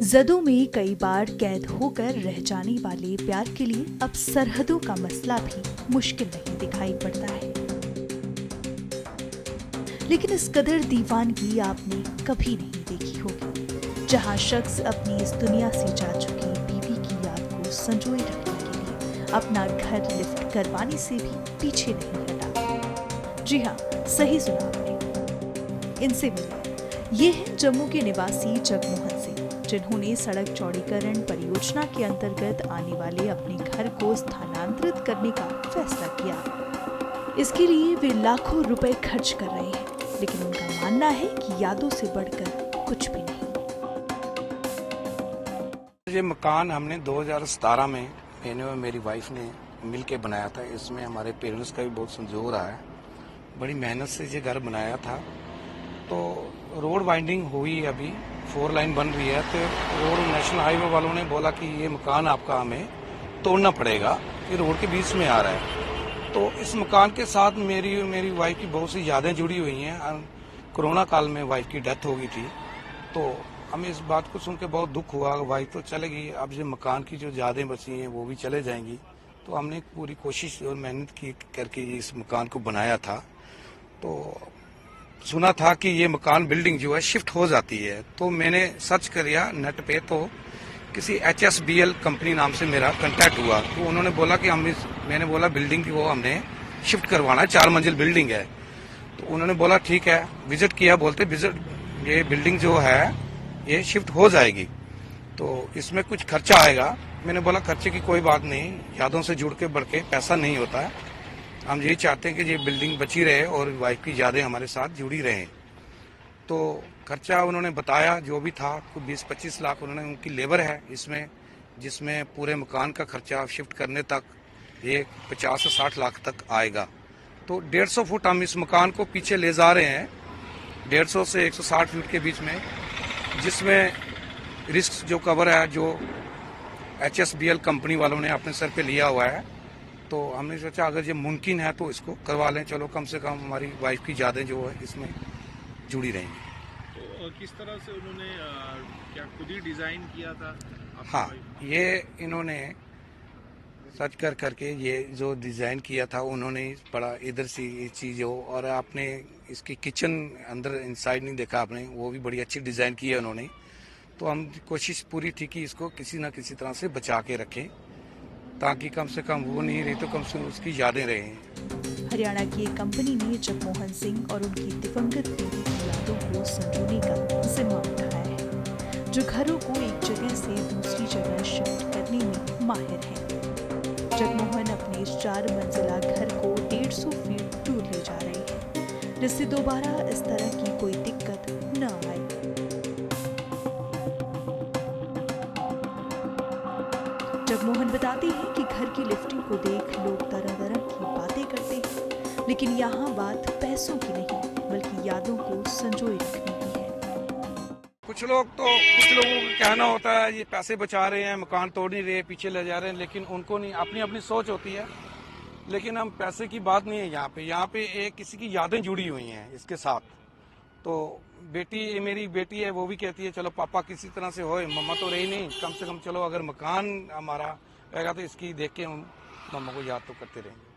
जदों में कई बार कैद होकर रह जाने वाले प्यार के लिए अब सरहदों का मसला भी मुश्किल नहीं दिखाई पड़ता है। लेकिन इस कदर दीवानगी आपने कभी नहीं देखी होगी, जहां शख्स अपनी इस दुनिया से जा चुकी बीवी की याद को संजोए रखने के लिए अपना घर लिफ्ट करवाने से भी पीछे नहीं हटा। जी हाँ, सही सुना आपने। इनसे मिले ये हैं जम्मू के निवासी जगमोहन सिंह, जिन्होंने सड़क चौड़ीकरण परियोजना के अंतर्गत आने वाले अपने घर को स्थानांतरित करने का फैसला किया। इसके लिए वे लाखों रुपए खर्च कर रहे हैं, लेकिन उनका मानना है कि यादों से बढ़कर कुछ भी नहीं। ये मकान हमने 2017 में मैंने और मेरी वाइफ ने मिलके बनाया था। इसमें हमारे पेरेंट्स का भी बहुत संजोग रहा है। बड़ी मेहनत से ये घर बनाया था। तो रोड वाइंडिंग हुई, अभी 4 लाइन बन रही है, तो रोड नेशनल हाईवे वालों ने बोला कि ये मकान आपका हमें तोड़ना पड़ेगा, ये रोड के बीच में आ रहा है। तो इस मकान के साथ मेरी वाइफ की बहुत सी यादें जुड़ी हुई हैं। कोरोना काल में वाइफ की डेथ हो गई थी, तो हमें इस बात को सुन के बहुत दुख हुआ। वाइफ तो चले गई, अब ये मकान की जो यादें बची हैं वो भी चले जाएंगी। तो हमने पूरी कोशिश और मेहनत की करके इस मकान को बनाया था। तो सुना था कि ये मकान बिल्डिंग जो है शिफ्ट हो जाती है, तो मैंने सर्च किया नेट पे, तो किसी HSBL कंपनी नाम से मेरा कांटेक्ट हुआ। तो उन्होंने बोला कि मैंने बोला बिल्डिंग की वो हमने शिफ्ट करवाना है, 4 मंजिल बिल्डिंग है। तो उन्होंने बोला ठीक है, विजिट किया, बोलते ये बिल्डिंग जो है ये शिफ्ट हो जाएगी, तो इसमें कुछ खर्चा आएगा। मैंने बोला खर्चे की कोई बात नहीं, यादों से जुड़ के बढ़ के पैसा नहीं होता है। हम यही चाहते हैं कि ये बिल्डिंग बची रहे और वाइफ की यादें हमारे साथ जुड़ी रहें। तो खर्चा उन्होंने बताया जो भी था, 20-25 लाख उन्होंने, उनकी लेबर है इसमें, जिसमें पूरे मकान का खर्चा शिफ्ट करने तक ये 50 से 60 लाख तक आएगा। तो 150 फुट हम इस मकान को पीछे ले जा रहे हैं, 150 से 160 फीट के बीच में, जिसमें रिस्क जो कवर है जो HSBL कंपनी वालों ने अपने सर पे लिया हुआ है। तो हमने सोचा अगर ये मुमकिन है तो इसको करवा लें, चलो कम से कम हमारी वाइफ की यादें जो है इसमें जुड़ी रहेंगी। तो किस तरह से उन्होंने क्या खुद ही डिजाइन किया था? हाँ, ये इन्होंने सर्च करके ये जो डिजाइन किया था उन्होंने, बड़ा इधर से ये चीज हो, और आपने इसकी किचन अंदर इनसाइड नहीं देखा आपने, वो भी बड़ी अच्छी डिजाइन की है उन्होंने। तो हम कोशिश पूरी थी कि इसको किसी न किसी तरह से बचा के रखें, ताकि कम से कम वो नहीं रही तो कम से कम उसकी यादें रहें। हरियाणा की एक कंपनी ने जगमोहन सिंह और उनकी दिवंगत बीवी की यादों को संजोने का जिम्मा उठाया है, जो घरों को एक जगह से दूसरी जगह शिफ्ट करने में माहिर है। जगमोहन अपने इस 4 मंजिला घर को 150 फीट दूर ले जा रहे हैं, जिससे दोबारा इस तरह की कोई दिक्कत न आए। जगमोहन बताते हैं कि घर की लिफ्टिंग को देख लोग तरह तरह की बातें करते हैं, लेकिन यहाँ बात पैसों की नहीं, बल्कि यादों को संजोए रखने की है। कुछ लोगों का कहना होता है ये पैसे बचा रहे हैं, मकान तोड़ नहीं रहे, पीछे ले जा रहे हैं, लेकिन उनको नहीं, अपनी अपनी सोच होती है। लेकिन हम पैसे की बात नहीं है यहाँ पे एक किसी की यादें जुड़ी हुई हैं इसके साथ। तो मेरी बेटी है, वो भी कहती है चलो पापा किसी तरह से होए, मम्मा तो रही नहीं, कम से कम चलो अगर मकान हमारा रहेगा तो इसकी देख के हम मम्मा को याद तो करते रहेंगे।